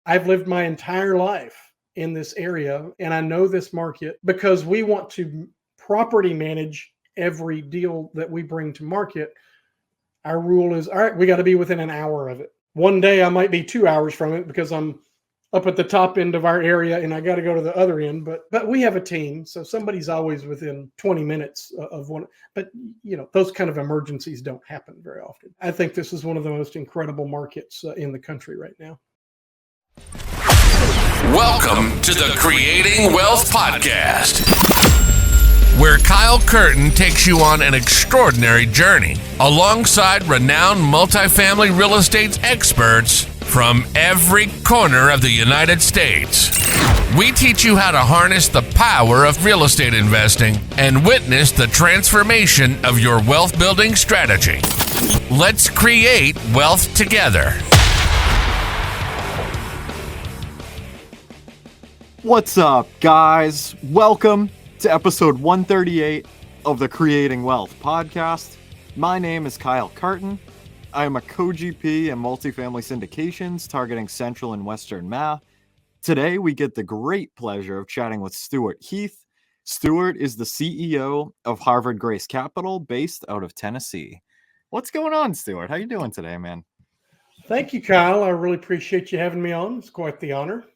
I've lived my entire life in this area, and I know this market because we want to property manage every deal that we bring to market. Our rule is, all right, we got to be within an hour of it. One day I might be 2 hours from it because I'm up at the top end of our area and I got to go to the other end. But we have a team, so somebody's always within 20 minutes of one. But those kind of emergencies don't happen very often. I think this is one of the most incredible markets in the country right now. Welcome to the Creating Wealth Podcast, where Kyle Curtin takes you on an extraordinary journey alongside renowned multifamily real estate experts from every corner of the United States. We teach you how to harness the power of real estate investing and witness the transformation of your wealth building strategy. Let's create wealth together. What's up, guys? Welcome to episode 138 of the Creating Wealth Podcast. My name is Kyle Curtin. I am a co-GP in multifamily syndications targeting Central and Western Mass. Today, we get the great pleasure of chatting with Steward Heath. Stewart is the CEO of Harvard Grace Capital, based out of Tennessee. What's going on, Stewart? How you doing today, man? Thank you, Kyle. I really appreciate you having me on. It's quite the honor.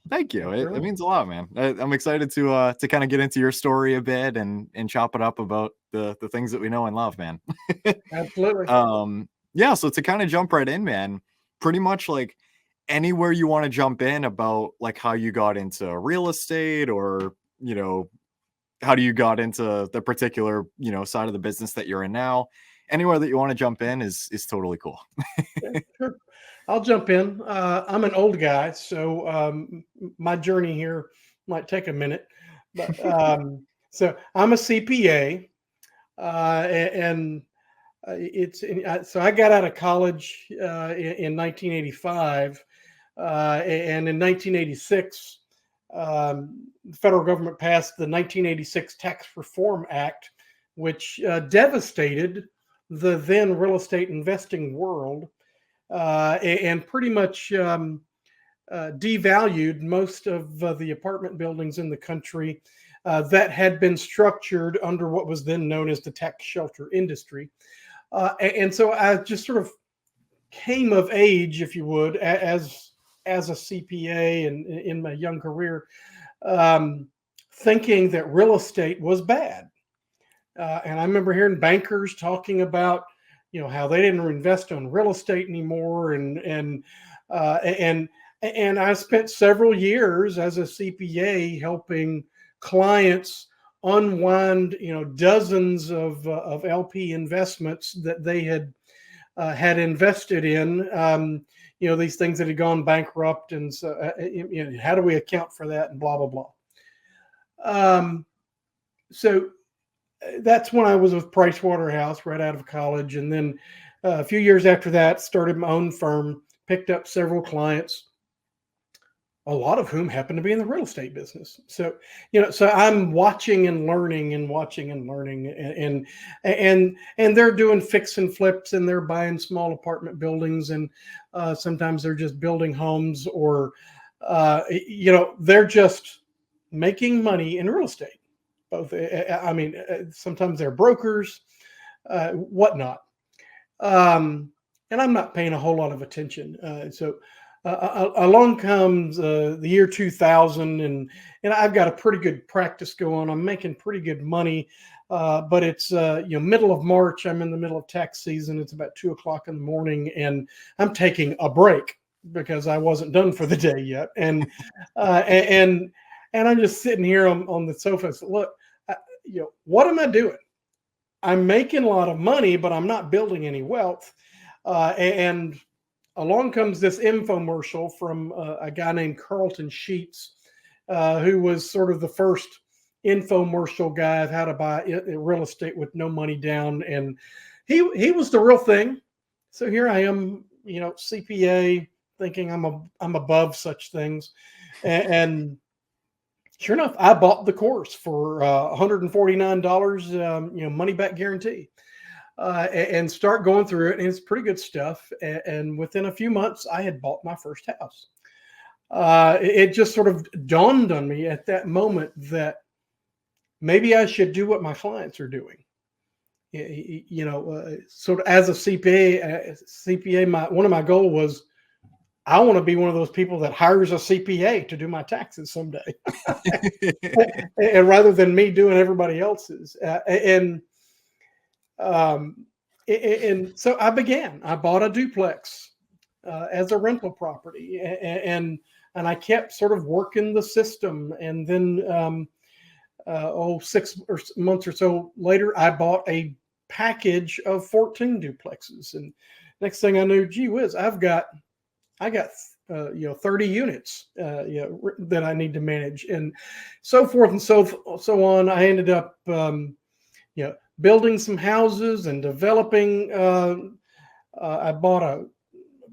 Thank you. It means a lot, man. I'm excited to kind of get into your story a bit and chop it up about the things that we know and love, man. Absolutely. Yeah. So to kind of jump right in, man, pretty much like anywhere you want to jump in about like how you got into real estate or, how do you got into the particular, side of the business that you're in now. Anywhere that you want to jump in is totally cool. Yeah, sure. I'll jump in. I'm an old guy, so my journey here might take a minute. But so I'm a CPA, and so I got out of college in 1985, and in 1986, the federal government passed the 1986 Tax Reform Act, which devastated the then real estate investing world. And pretty much devalued most of the apartment buildings in the country that had been structured under what was then known as the tax shelter industry. And so I just sort of came of age, if you would, as a CPA and in my young career, thinking that real estate was bad. And I remember hearing bankers talking about how they didn't invest in real estate anymore, and I spent several years as a CPA helping clients unwind dozens of LP investments that they had invested in, these things that had gone bankrupt, and so how do we account for that, and blah blah blah. So that's when I was with Pricewaterhouse right out of college. And then a few years after that, started my own firm, picked up several clients, a lot of whom happened to be in the real estate business. So, so I'm watching and learning and they're doing fix and flips, and they're buying small apartment buildings. And sometimes they're just building homes, or, they're just making money in real estate. Both, sometimes they're brokers, whatnot. And I'm not paying a whole lot of attention. So along comes the year 2000, and I've got a pretty good practice going. I'm making pretty good money, but it's middle of March. I'm in the middle of tax season. It's about 2:00 in the morning, and I'm taking a break because I wasn't done for the day yet. And and I'm just sitting here on the sofa. So look, what am I doing? I'm making a lot of money, but I'm not building any wealth. And along comes this infomercial from a guy named Carlton Sheets, who was sort of the first infomercial guy of how to buy real estate with no money down. And he was the real thing. So here I am, CPA, thinking I'm above such things. And sure enough, I bought the course for $149, money back guarantee, and start going through it. And it's pretty good stuff. And within a few months, I had bought my first house. it just sort of dawned on me at that moment that maybe I should do what my clients are doing. Sort of as a CPA, one of my goals was I want to be one of those people that hires a CPA to do my taxes someday, and rather than me doing everybody else's. And so I bought a duplex as a rental property, and I kept sort of working the system. And then 6 months or so later, I bought a package of 14 duplexes. And next thing I knew, gee whiz, I got 30 units that I need to manage, and so forth and so on. I ended up building some houses and developing.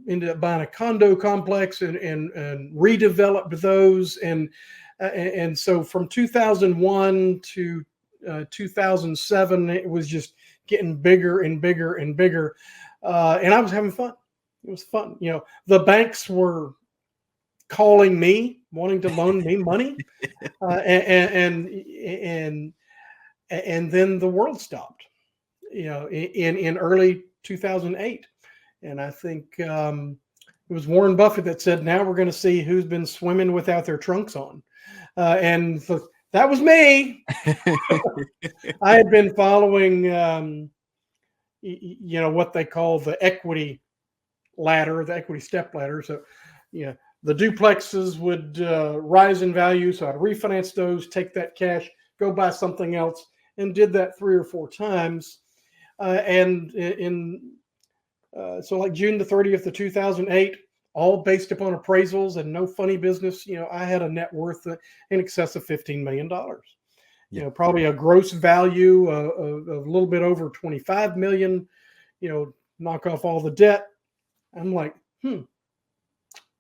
Ended up buying a condo complex and redeveloped those, and so from 2001 to 2007, it was just getting bigger and bigger and bigger, and I was having fun. It was fun. The banks were calling me, wanting to loan me money, and then the world stopped. In early 2008, and I think it was Warren Buffett that said, "Now we're going to see who's been swimming without their trunks on," and so that was me. I had been following, what they call the equity ladder, the equity step ladder. So, the duplexes would rise in value. So I'd refinance those, take that cash, go buy something else, and did that 3 or 4 times. So like June the 30th of 2008, all based upon appraisals and no funny business. I had a net worth in excess of $15 million. Probably a gross value of a little bit over 25 million. Knock off all the debt. I'm like,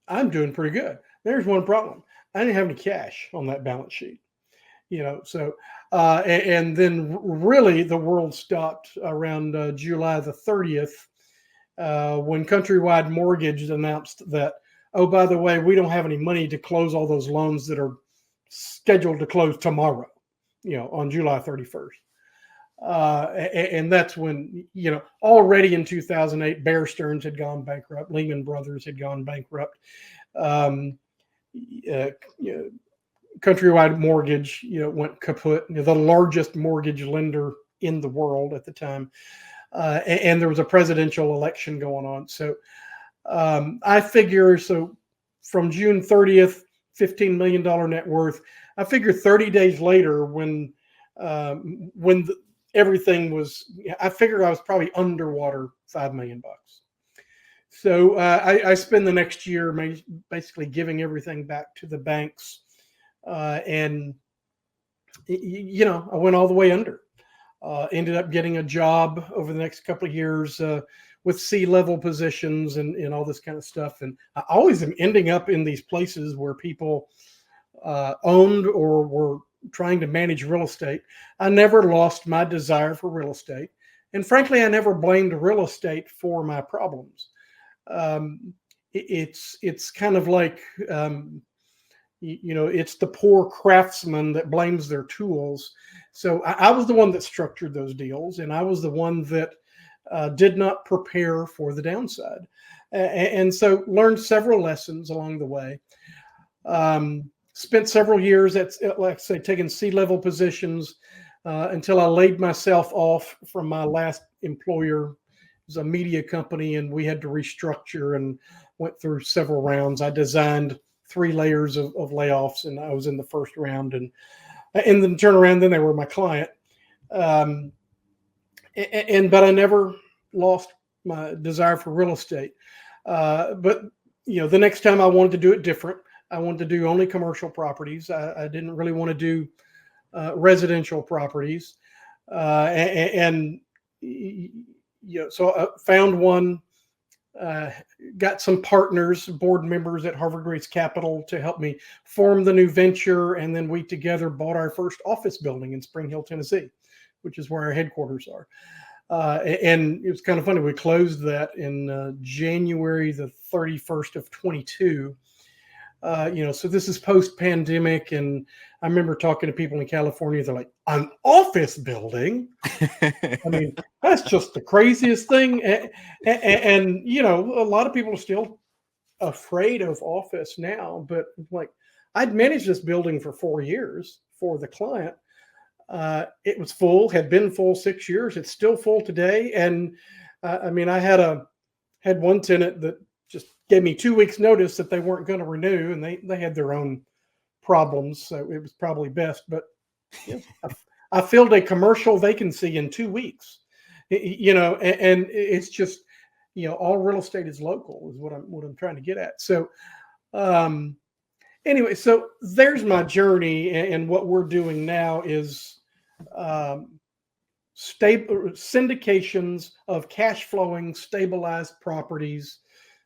I'm doing pretty good. There's one problem. I didn't have any cash on that balance sheet. And then really the world stopped around July the 30th when Countrywide Mortgage announced that, oh, by the way, we don't have any money to close all those loans that are scheduled to close tomorrow, on July 31st. And that's when, already in 2008, Bear Stearns had gone bankrupt. Lehman Brothers had gone bankrupt. Countrywide Mortgage, went kaput. The largest mortgage lender in the world at the time. And there was a presidential election going on. So I figure, from June 30th, $15 million net worth, I figure 30 days later when everything was, I figured I was probably underwater $5 million. So I spend the next year basically giving everything back to the banks. And I went all the way under. Ended up getting a job over the next couple of years with C-level positions and all this kind of stuff. And I always am ending up in these places where people owned or were trying to manage real estate. I never lost my desire for real estate. And frankly, I never blamed real estate for my problems. It's kind of like, it's the poor craftsman that blames their tools. So I was the one that structured those deals, and I was the one that did not prepare for the downside. And so learned several lessons along the way. Spent several years at, like I say, taking C-level positions until I laid myself off from my last employer. It was a media company, and we had to restructure and went through several rounds. I designed 3 layers of layoffs, and I was in the first round, and then turn around, then they were my client. But I never lost my desire for real estate. But the next time I wanted to do it different. I wanted to do only commercial properties. I didn't really want to do residential properties. So I found one, got some partners, board members at Harvard Grace Capital to help me form the new venture. And then we together bought our first office building in Spring Hill, Tennessee, which is where our headquarters are. And it was kind of funny. We closed that in January the 31st of 22. So this is post-pandemic, and I remember talking to people in California. They're like, an office building? I mean, that's just the craziest thing. And a lot of people are still afraid of office now, but like, I'd managed this building for 4 years for the client. It was full, had been full 6 years. It's still full today. And I had one tenant that just gave me 2 weeks notice that they weren't going to renew, and they had their own problems. So it was probably best, but I filled a commercial vacancy in 2 weeks, and it's just, all real estate is local is what I'm trying to get at. So, anyway, so there's my journey, and what we're doing now is syndications of cash flowing stabilized properties.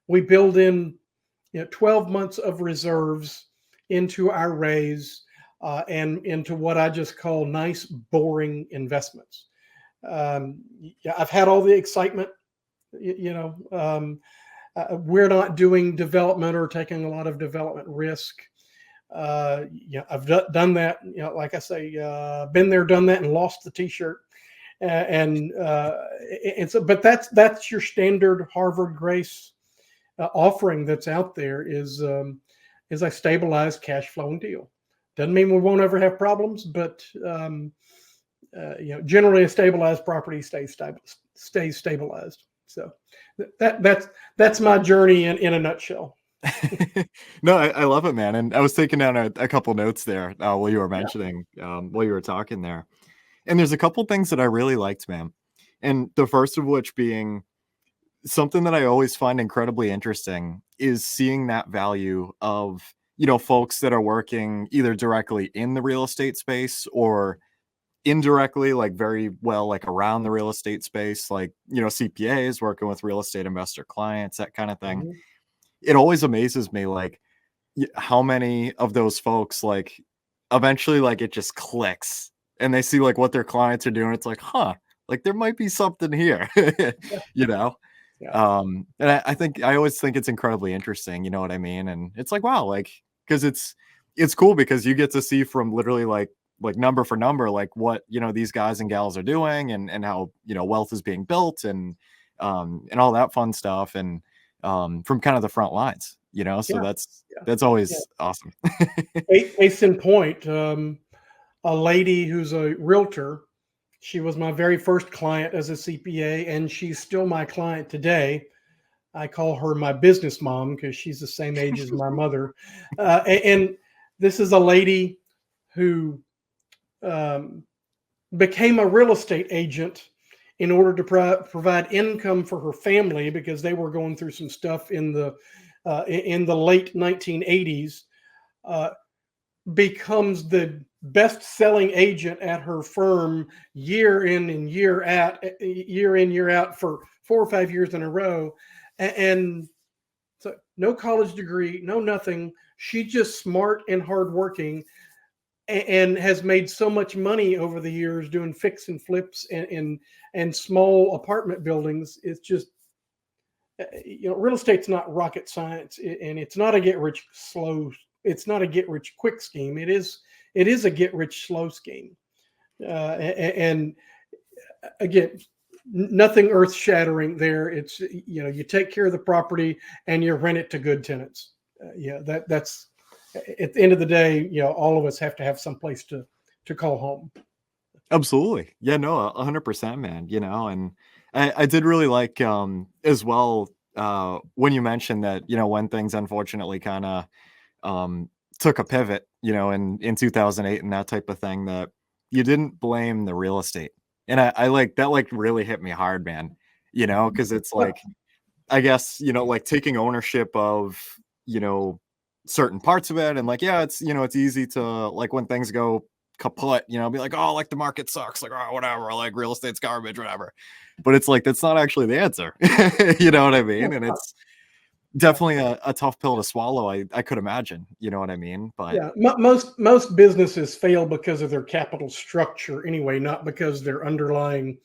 We build in 12 months of reserves into our raise and into what I just call nice, boring investments. I've had all the excitement. We're not doing development or taking a lot of development risk. I've done that. Like I say, been there, done that, and lost the T-shirt. But that's your standard Harvard Grace offering that's out there is a stabilized cash flowing deal. Doesn't mean we won't ever have problems, but generally a stabilized property stays stabilized. So that's my journey in a nutshell. No, I love it, man. And I was taking down a couple notes there while you were mentioning, while you were talking there. And there's a couple things that I really liked, man. And the first of which being something that I always find incredibly interesting is seeing that value of, folks that are working either directly in the real estate space or indirectly, like very well, like around the real estate space, like, CPAs working with real estate investor clients, that kind of thing. Mm-hmm. It always amazes me, like how many of those folks, like eventually, like it just clicks and they see like what their clients are doing. It's like, like there might be something here, Yeah. And I always think it's incredibly interesting, you know what I mean? And it's like, wow, like, because it's cool because you get to see from literally like number for number, like what, these guys and gals are doing and how, wealth is being built and all that fun stuff. And from kind of the front lines, so that's always awesome. Case in point, a lady who's a realtor, she was my very first client as a CPA, and she's still my client today. I call her my business mom because she's the same age as my mother. And this is a lady who became a real estate agent in order to provide income for her family because they were going through some stuff in the late 1980s. Becomes the best-selling agent at her firm year in and year out for 4 or 5 years in a row, and so no college degree, no nothing. She's just smart and hardworking, and has made so much money over the years doing fix and flips and small apartment buildings. It's just, real estate's not rocket science, and it's not a it's not a get rich quick scheme. It is a get rich slow scheme. And again, nothing earth shattering there. It's, you take care of the property and you rent it to good tenants. That's at the end of the day, all of us have to have some place to call home. Absolutely. Yeah, no, 100%, man, and I did really like, as well, when you mentioned that, when things unfortunately kind of, took a pivot, in 2008 and that type of thing, that you didn't blame the real estate. And I like that, like really hit me hard, man, because it's like, I guess, like taking ownership of, certain parts of it. And like, it's, it's easy to like when things go kaput, be like, oh, like the market sucks, like, oh, whatever, like real estate's garbage, whatever. But it's like, that's not actually the answer. You know what I mean? And it's definitely a tough pill to swallow. I could imagine, you know what I mean? But most businesses fail because of their capital structure anyway, not because their underlying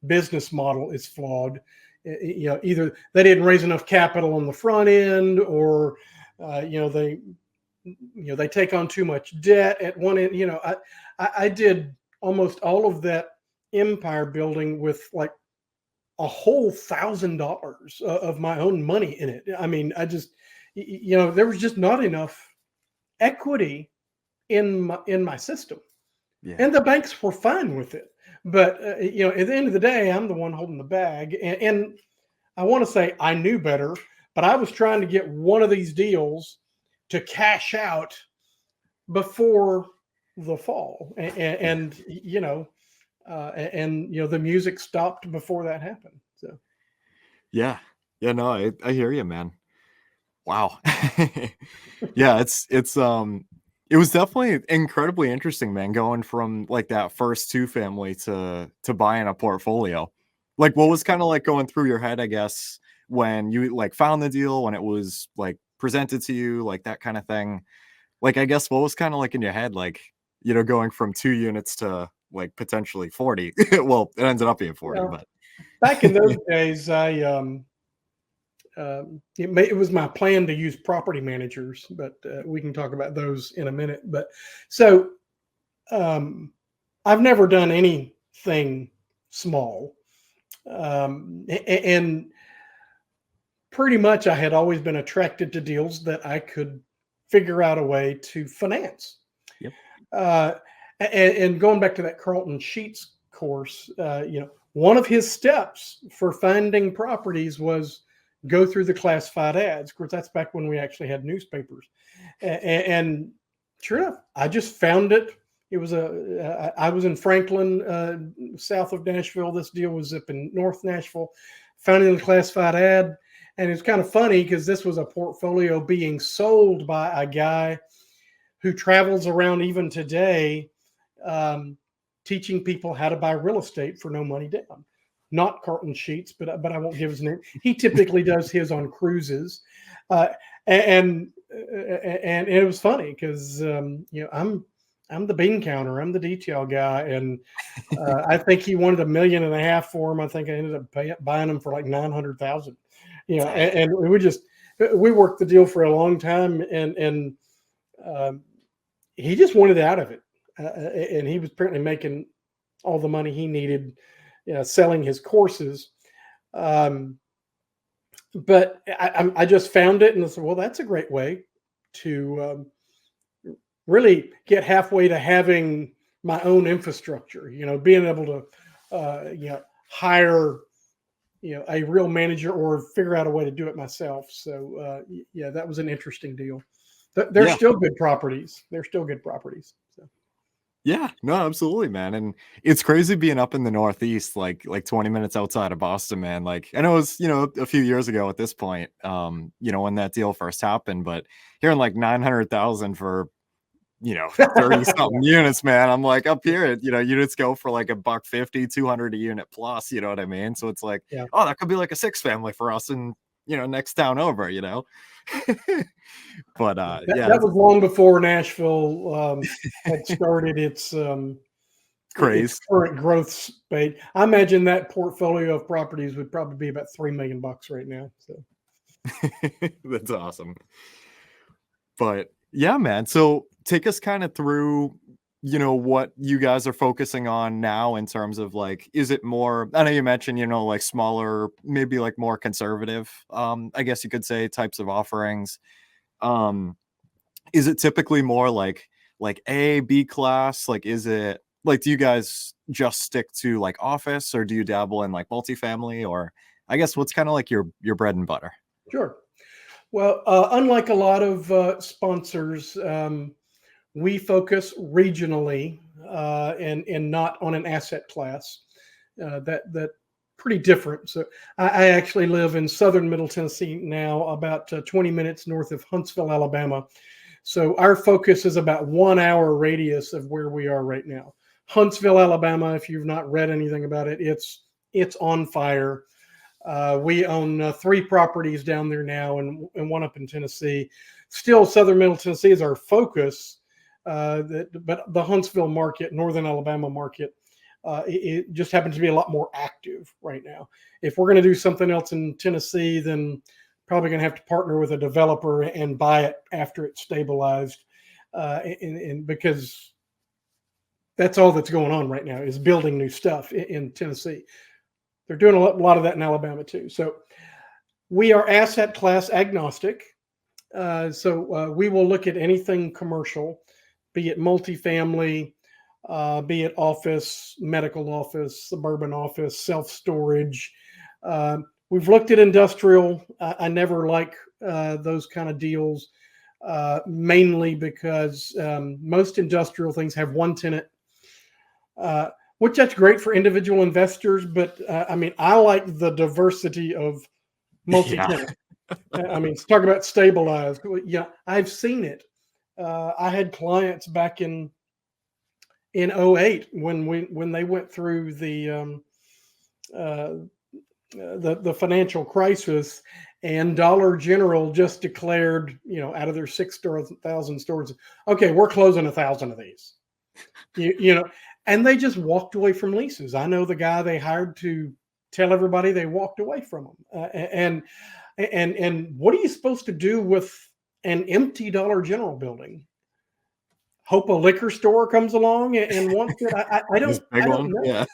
business model is flawed. Either they didn't raise enough capital on the front end, or they they take on too much debt at one end. I did almost all of that empire building with like a whole $1,000 of my own money in it. I mean, I just, there was just not enough equity in my system. Yeah. And the banks were fine with it. But, at the end of the day, I'm the one holding the bag. And I want to say I knew better, but I was trying to get one of these deals to cash out before the fall. And the music stopped before that happened. So, yeah, no, I hear you, man. Wow. Yeah, it was definitely incredibly interesting, man, going from like that first 2-family to buying a portfolio. Like, what was kind of like going through your head, I guess, when you like found the deal, when it was like presented to you, like that kind of thing? Like, I guess what was kind of like in your head, like, going from 2 units to like potentially 40. Well, it ended up being 40, but back in those days, it was my plan to use property managers, but we can talk about those in a minute. But so I've never done anything small. And pretty much I had always been attracted to deals that I could figure out a way to finance. Yep. And going back to that Carlton Sheets course, one of his steps for finding properties was go through the classified ads. Of course, that's back when we actually had newspapers. And sure enough, I just found it. It was I was in Franklin, south of Nashville. This deal was up in North Nashville. Found it in the classified ad. And it's kind of funny because this was a portfolio being sold by a guy who travels around even today, teaching people how to buy real estate for no money down. Not Carlton Sheets, but I won't give his name. He typically does his on cruises, and it was funny because I'm the bean counter, I'm the detail guy, and I think he wanted $1.5 million for him. I think I ended up buying him for like $900,000. And we worked the deal for a long time, and he just wanted out of it, and he was apparently making all the money he needed. Selling his courses. But I just found it and I said, well, that's a great way to really get halfway to having my own infrastructure, being able to, hire, a real manager or figure out a way to do it myself. So, that was an interesting deal. They're still good properties. They're still good properties. So. Yeah, no, absolutely, man. And it's crazy being up in the Northeast, like 20 minutes outside of Boston, man. Like, I know it was, a few years ago at this point, when that deal first happened, but hearing like 900,000 for, 30 something units, man. I'm like up here, units go for like $150, 200 a unit plus, you know what I mean? So it's like, oh, that could be like a 6-family for us in, next town over, But that was long before Nashville had started its craze, its current growth spate. I imagine that portfolio of properties would probably be about $3 million right now. So that's awesome. But yeah, man. So take us kind of through, what you guys are focusing on now in terms of like, is it more, I know you mentioned, like smaller, maybe like more conservative, I guess you could say, types of offerings. Is it typically more like A, B class? Like, is it like, do you guys just stick to like office, or do you dabble in like multifamily, or I guess what's kind of like your bread and butter? Sure. Well, unlike a lot of sponsors, we focus regionally and not on an asset class. That pretty different. So I actually live in southern Middle Tennessee now, about 20 minutes north of Huntsville, Alabama. So our focus is about 1 hour radius of where we are right now. Huntsville, Alabama, if you've not read anything about it, it's on fire. We own 3 properties down there now and one up in Tennessee. Still, southern Middle Tennessee is our focus, but the Huntsville market, northern Alabama market, it just happens to be a lot more active right now. If we're going to do something else in Tennessee, then probably going to have to partner with a developer and buy it after it's stabilized. and because that's all that's going on right now is building new stuff in Tennessee. They're doing a lot of that in Alabama too. So we are asset class agnostic. So we will look at anything commercial, be it multifamily, be it office, medical office, suburban office, self-storage. We've looked at industrial. I never like those kind of deals, mainly because most industrial things have one tenant, which that's great for individual investors. But I mean, I like the diversity of multi-tenant. I mean, talk about stabilized. Yeah, I've seen it. I had clients back in 2008 when they went through the financial crisis, and Dollar General just declared, out of their 6,000 stores, okay, we're closing 1,000 of these. And they just walked away from leases. I know the guy they hired to tell everybody they walked away from them. And what are you supposed to do with an empty Dollar General building? Hope a liquor store comes along and wants it. I don't know. Yeah.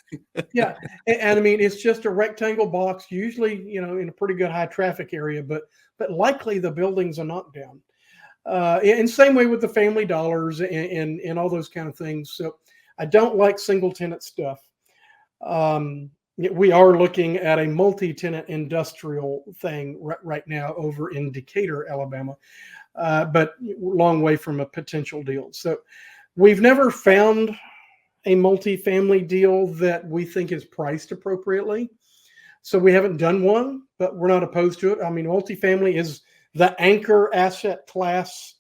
Yeah. And I mean, it's just a rectangle box, usually, in a pretty good high traffic area, but likely the building's a knockdown. And same way with the Family Dollars and all those kind of things. So I don't like single tenant stuff. We are looking at a multi-tenant industrial thing right now over in Decatur, Alabama, but long way from a potential deal. So we've never found a multi-family deal that we think is priced appropriately. So we haven't done one, but we're not opposed to it. I mean, multifamily is the anchor asset class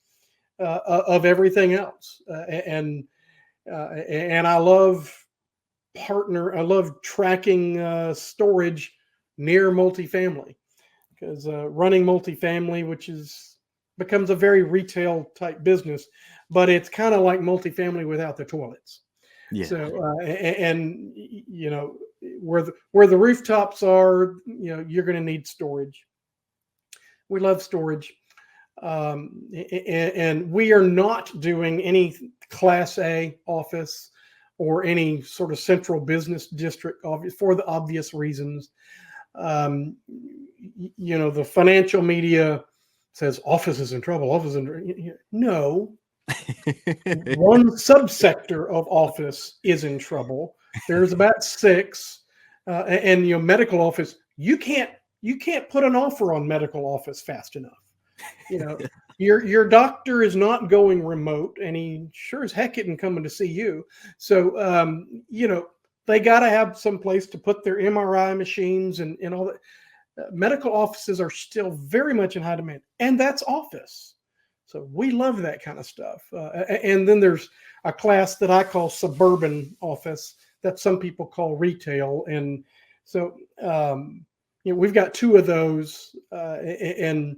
of everything else. And I love tracking storage near multifamily, because running multifamily, which becomes a very retail type business, but it's kind of like multifamily without the toilets. Yeah. So where the rooftops are, you're going to need storage. We love storage, and we are not doing any Class A office or any sort of central business district for the obvious reasons. The financial media says office is in trouble. No. One subsector of office is in trouble. There's about 6, and medical office. You can't put an offer on medical office fast enough. Your doctor is not going remote, and he sure as heck isn't coming to see you. So they got to have some place to put their MRI machines and all that. Medical offices are still very much in high demand, and that's office. So we love that kind of stuff. And then there's a class that I call suburban office that some people call retail. And so, we've got 2 of those. And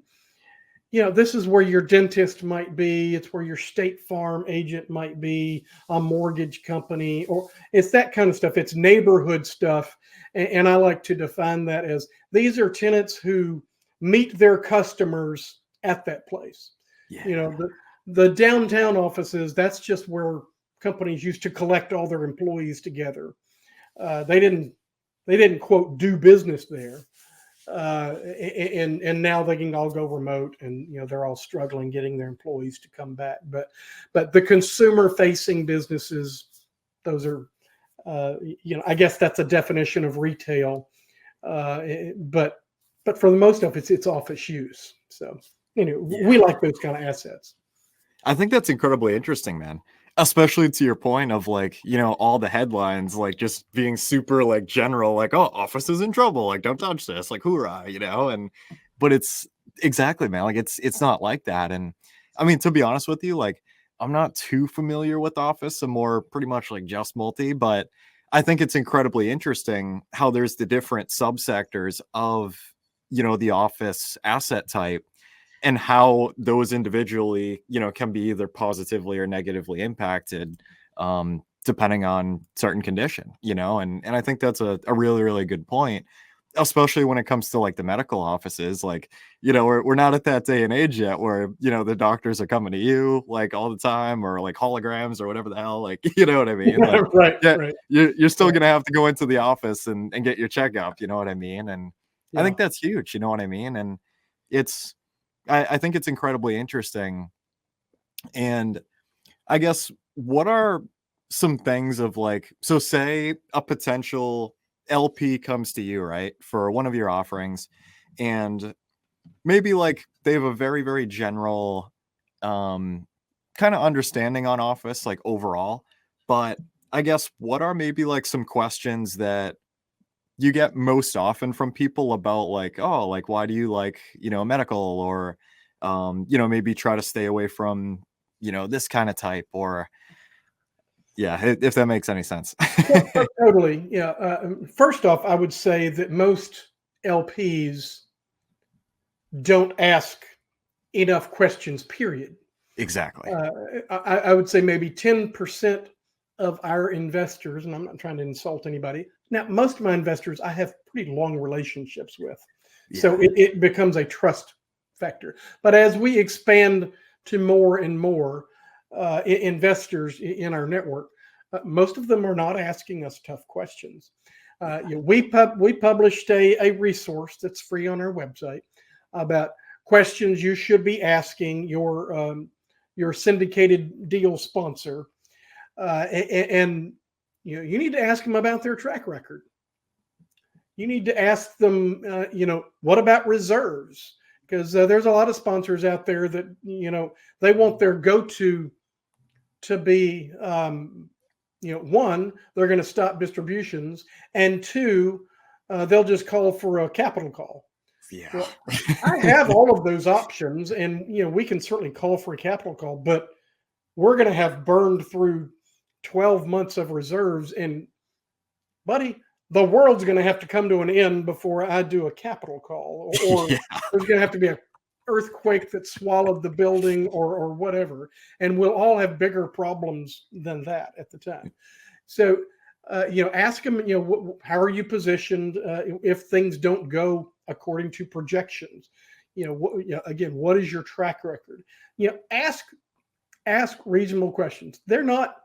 this is where your dentist might be. It's where your State Farm agent might be, a mortgage company, or it's that kind of stuff. It's neighborhood stuff. And I like to define that as these are tenants who meet their customers at that place. Yeah. The downtown offices, that's just where companies used to collect all their employees together. They didn't quote do business there. And now they can all go remote, and they're all struggling getting their employees to come back. But the consumer facing businesses, those are I guess that's a definition of retail. But for the most of it's office use. So we like those kind of assets. I think that's incredibly interesting, man. Especially to your point of all the headlines, just being super general, oh, office is in trouble, don't touch this, hoorah, but it's exactly, man, it's not like that. And I mean, to be honest with you, I'm not too familiar with office. I'm more pretty much just multi, but I think it's incredibly interesting how there's the different subsectors of, the office asset type, and how those individually, can be either positively or negatively impacted, depending on certain condition, and I think that's a really, really good point, especially when it comes to like the medical offices, like, we're not at that day and age yet where, the doctors are coming to you like all the time, or like holograms or whatever the hell, like, you know what I mean? Like, Right, yeah, right. you're still going to have to go into the office and get your checkup. You know what I mean? And I think that's huge. You know what I mean? And I think it's incredibly interesting. And I guess, what are some things of like, so say a potential LP comes to you, right, for one of your offerings, and maybe like they have a very, very general kind of understanding on office, like overall, but I guess, what are maybe like some questions that you get most often from people about like, oh, like, why do you like, medical, or maybe try to stay away from, this kind of type, or if that makes any sense. Totally. Yeah. First off, I would say that most LPs don't ask enough questions, period. Exactly. I would say maybe 10% of our investors, and I'm not trying to insult anybody. Now, most of my investors I have pretty long relationships with. Yeah. So it becomes a trust factor. But as we expand to more and more investors in our network, most of them are not asking us tough questions. We published a resource that's free on our website about questions you should be asking your syndicated deal sponsor, and you need to ask them about their track record. You need to ask them, what about reserves? Because there's a lot of sponsors out there that they want their go-to to be, one, they're going to stop distributions, and two, they'll just call for a capital call. Yeah. Well, I have all of those options, and we can certainly call for a capital call, but we're going to have burned through 12 months of reserves, and buddy, the world's going to have to come to an end before I do a capital call, or there's going to have to be an earthquake that swallowed the building, or whatever, and we'll all have bigger problems than that at the time. So, ask them, how are you positioned if things don't go according to projections? Again, what is your track record? Ask reasonable questions. They're not,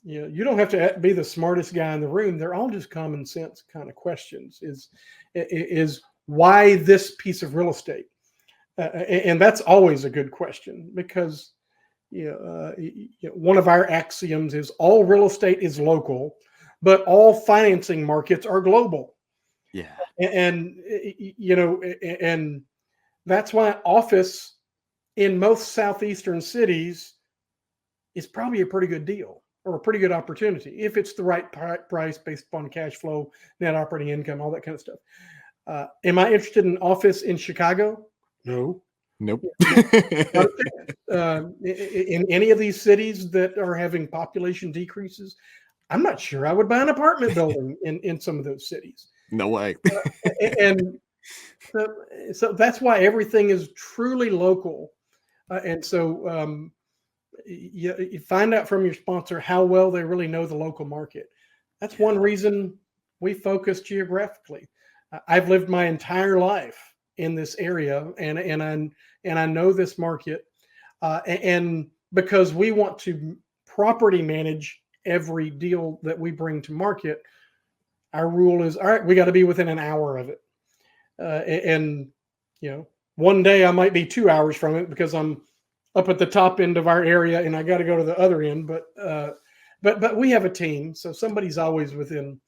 you don't have to be the smartest guy in the room. They're all just common sense kind of questions. Is why this piece of real estate? And that's always a good question, because one of our axioms is all real estate is local, but all financing markets are global. Yeah. And that's why office in most southeastern cities is probably a pretty good deal, or a pretty good opportunity, if it's the right price based upon cash flow, net operating income, all that kind of stuff. Am I interested in office in Chicago? No. Nope. In any of these cities that are having population decreases, I'm not sure I would buy an apartment building in some of those cities. No way. And so that's why everything is truly local. And so you find out from your sponsor how well they really know the local market. That's one reason we focus geographically. I've lived my entire life in this area, and I know this market, and because we want to property manage every deal that we bring to market, our rule is, all right, we got to be within an hour of it. And one day I might be 2 hours from it because I'm up at the top end of our area and I got to go to the other end. But we have a team, so somebody's always within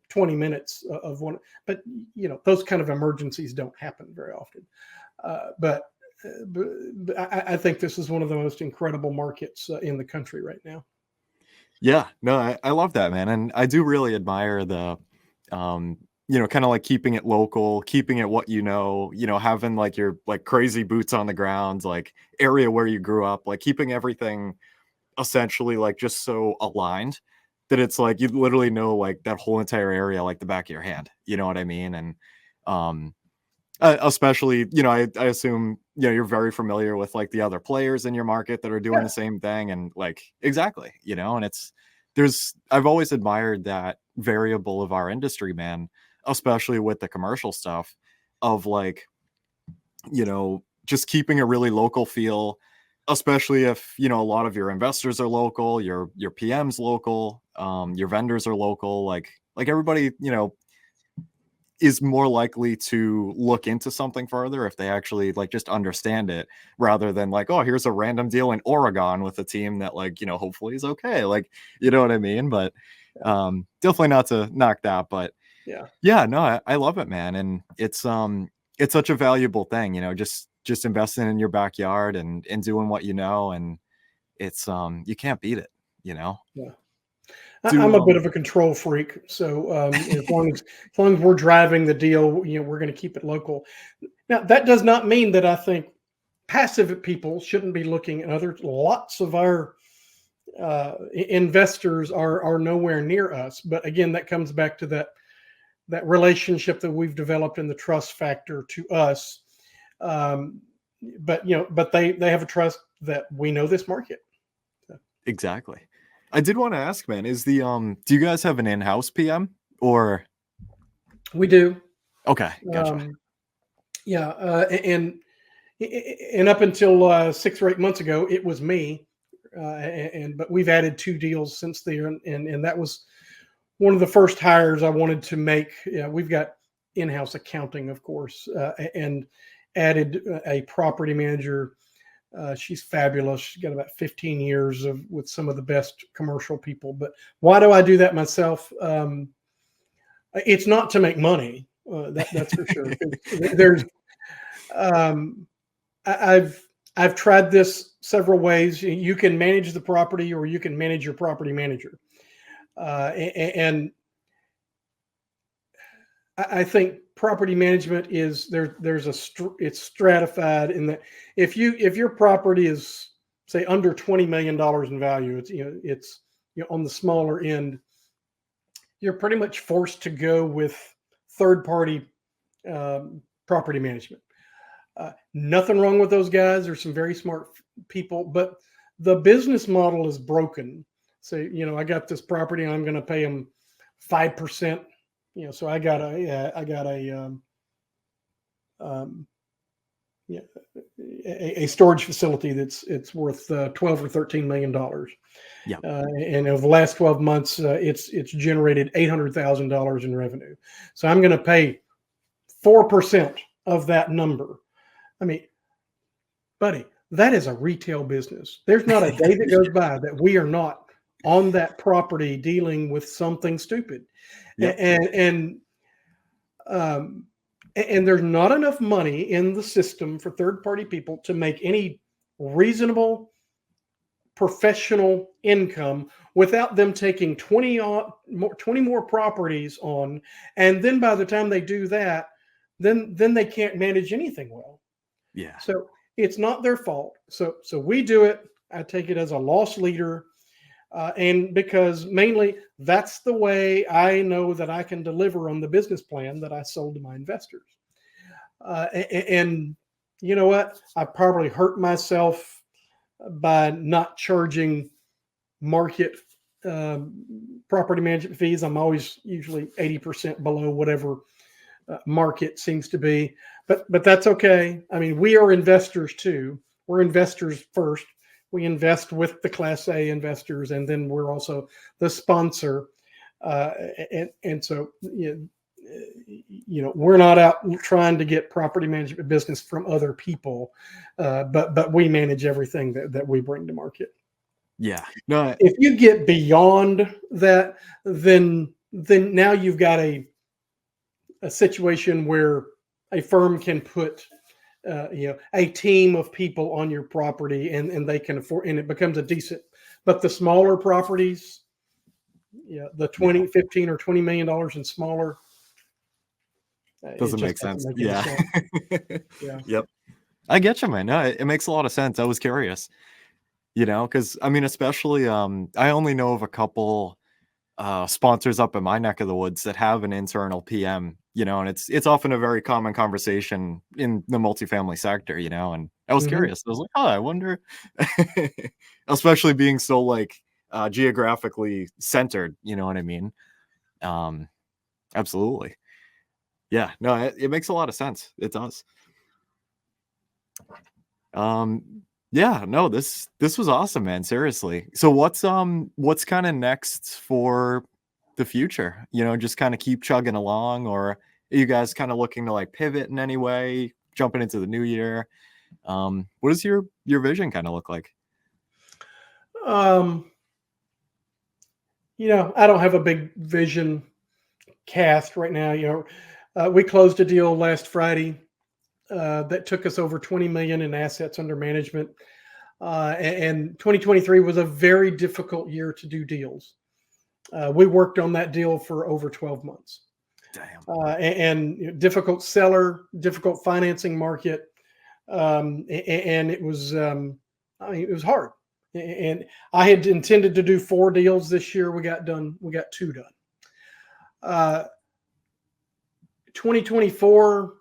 20 minutes of one. But those kind of emergencies don't happen very often. But I think this is one of the most incredible markets in the country right now. Yeah, no, I love that, man. And I do really admire the, kind of like keeping it local, keeping it what, having like your like crazy boots on the ground, like area where you grew up, like keeping everything essentially like just so aligned that it's like, you literally know like that whole entire area, like the back of your hand, you know what I mean? And, especially, I assume, you're very familiar with like the other players in your market that are doing the same thing. And like, exactly, and I've always admired that variable of our industry, man. especially with the commercial stuff, of like, just keeping a really local feel, especially if, a lot of your investors are local, your PM's local, your vendors are local, like everybody, is more likely to look into something further if they actually like just understand it, rather than like, oh, here's a random deal in Oregon with a team that like, hopefully is okay. Like, you know what I mean? But definitely not to knock that, but yeah, no, I love it, man. And it's such a valuable thing, just investing in your backyard and doing what and it's you can't beat it, Yeah. I'm a bit of a control freak, so as long as we're driving the deal, we're going to keep it local. Now, that does not mean that I think passive people shouldn't be looking at others. Lots of our investors are nowhere near us, but again, that comes back to that relationship that we've developed and the trust factor to us. But they have a trust that we know this market. So. Exactly. I did want to ask, man, is do you guys have an in-house PM or? We do. Okay. Gotcha. And up until 6 or 8 months ago, it was me. But we've added 2 deals since then. And that was one of the first hires I wanted to make. We've got in-house accounting, of course, and added a property manager. She's fabulous. She's got about 15 years with some of the best commercial people. But why do I do that myself? It's not to make money. That's for sure. I've tried this several ways. You can manage the property, or you can manage your property manager. And I think property management is it's stratified in that if your property is, say, under $20 million in value, it's on the smaller end, you're pretty much forced to go with third-party property management. Nothing wrong with those guys. There's some very smart people, but the business model is broken. So, I got this property and I'm going to pay them 5%. So I got a storage facility it's worth $12 or $13 million. Yeah. And over the last 12 months, it's generated $800,000 in revenue. So I'm going to pay 4% of that number. I mean, buddy, that is a retail business. There's not a day that goes by that we are not on that property dealing with something stupid. Yep. And there's not enough money in the system for third-party people to make any reasonable professional income without them taking 20 more properties on. And then by the time they do that, then they can't manage anything well. Yeah. So it's not their fault. So we do it. I take it as a loss leader. And because mainly that's the way I know that I can deliver on the business plan that I sold to my investors. And you know what? I probably hurt myself by not charging market property management fees. I'm always usually 80% below whatever market seems to be. But that's okay. I mean, we are investors too. We're investors first. We invest with the Class A investors, and then we're also the sponsor. And so, we're not out trying to get property management business from other people, but we manage everything that we bring to market. Yeah. No. If you get beyond that, then now you've got a situation where a firm can put a team of people on your property and they can afford, and it becomes a decent, but the smaller properties, the 20, 15 or $20 million and smaller. Doesn't make sense. Yeah. Yeah. Yep. I get you, man. No, it makes a lot of sense. I was curious, because I mean, especially, I only know of a couple sponsors up in my neck of the woods that have an internal PM, and it's often a very common conversation in the multifamily sector, and I was curious. I was like, oh, I wonder, especially being so like geographically centered, you know what I mean? Absolutely. Yeah, no, it makes a lot of sense. It does. Yeah, no, this was awesome, man. Seriously. So what's kind of next for the future? Just kind of keep chugging along, or are you guys kind of looking to like pivot in any way, jumping into the new year? What does your vision kind of look like? I don't have a big vision cast right now. We closed a deal last Friday that took us over 20 million in assets under management. And 2023 was a very difficult year to do deals. We worked on that deal for over 12 months. Damn. And difficult seller, difficult financing market. And it was, it was hard. And I had intended to do 4 deals this year. We got 2 done. 2024,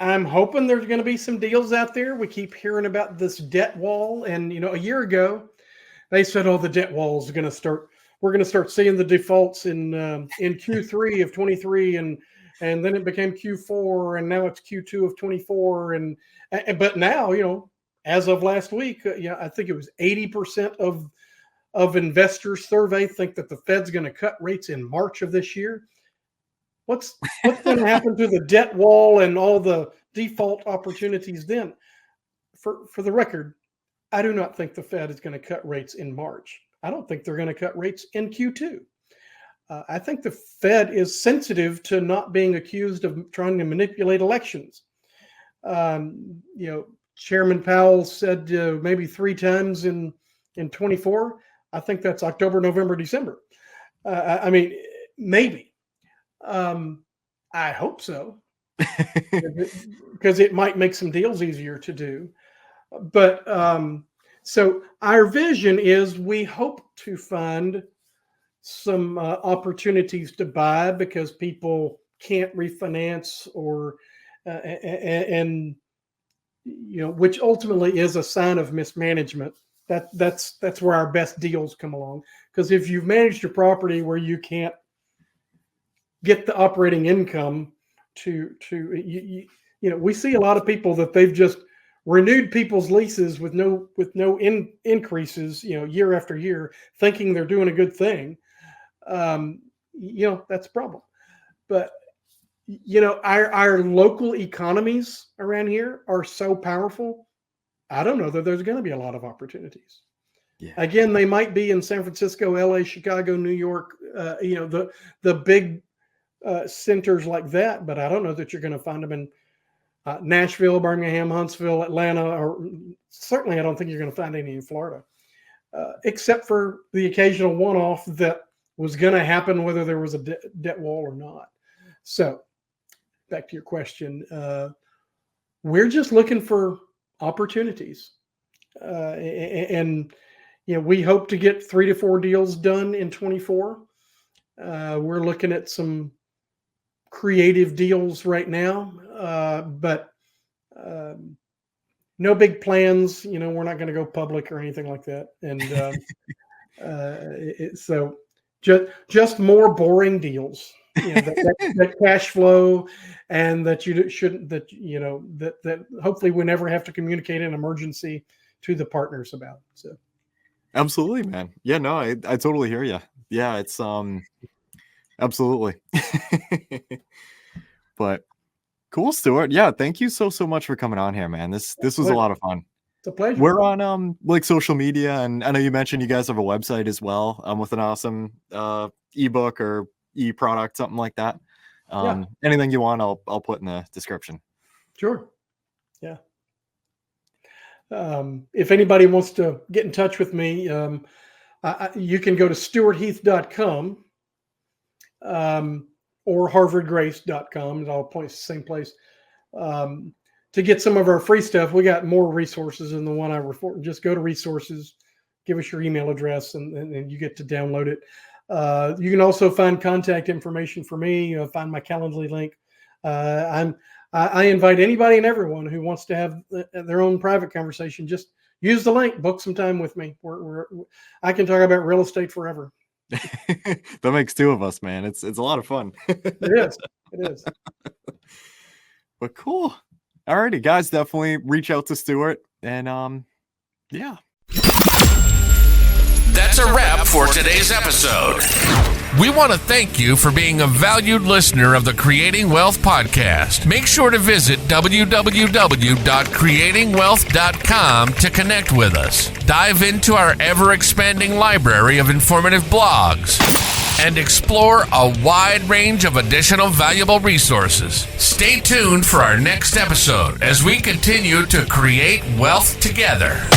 I'm hoping there's going to be some deals out there. We keep hearing about this debt wall. And, a year ago, they said, the debt wall is going to start. We're going to start seeing the defaults in Q3 of 23. And then it became Q4. And now it's Q2 of 24. But now, as of last week, I think it was 80% of investors surveyed think that the Fed's going to cut rates in March of this year. What's going to happen to the debt wall and all the default opportunities then? For the record, I do not think the Fed is going to cut rates in March. I don't think they're going to cut rates in Q2. I think the Fed is sensitive to not being accused of trying to manipulate elections. Chairman Powell said maybe 3 times in 24. I think that's October, November, December. Maybe. I hope so, because it might make some deals easier to do. But so our vision is we hope to find some opportunities to buy because people can't refinance or which ultimately is a sign of mismanagement. That's where our best deals come along. Because if you've managed your property where you can't get the operating income we see a lot of people that they've just renewed people's leases with no increases, year after year, thinking they're doing a good thing. That's a problem. But our local economies around here are so powerful. I don't know that there's going to be a lot of opportunities. Yeah. Again, they might be in San Francisco, LA, Chicago, New York, the big centers like that, but I don't know that you're going to find them in Nashville, Birmingham, Huntsville, Atlanta, or certainly I don't think you're going to find any in Florida, except for the occasional one-off that was going to happen whether there was a debt wall or not. So back to your question, we're just looking for opportunities, and we hope to get 3 to 4 deals done in 24. We're looking at some creative deals right now, but no big plans. We're not going to go public or anything like that. And so just more boring deals. That cash flow, and that you shouldn't. That hopefully we never have to communicate an emergency to the partners about. So, absolutely, man. Yeah, no, I totally hear you. Yeah, it's absolutely. But cool, Stewart. Yeah, thank you so much for coming on here, man. This was a lot of fun. It's a pleasure. We're on like social media, and I know you mentioned you guys have a website as well, with an awesome ebook or e-product, something like that. Anything you want, I'll put in the description. Sure. Yeah. If anybody wants to get in touch with me, you can go to stewardheath.com. Or harvardgrace.com. It all points to the same place. To get some of our free stuff, we got more resources than the one I refer. Just go to resources, give us your email address, and you get to download it. You can also find contact information for me, find my Calendly link. I invite anybody and everyone who wants to have their own private conversation. Just use the link, book some time with me. I can talk about real estate forever. That makes 2 of us, man. It's a lot of fun. It is. It is. But cool. Alrighty, guys, definitely reach out to Stewart. And yeah. That's a wrap for today's episode. We want to thank you for being a valued listener of the Creating Wealth Podcast. Make sure to visit www.creatingwealth.com to connect with us. Dive into our ever-expanding library of informative blogs and explore a wide range of additional valuable resources. Stay tuned for our next episode as we continue to create wealth together.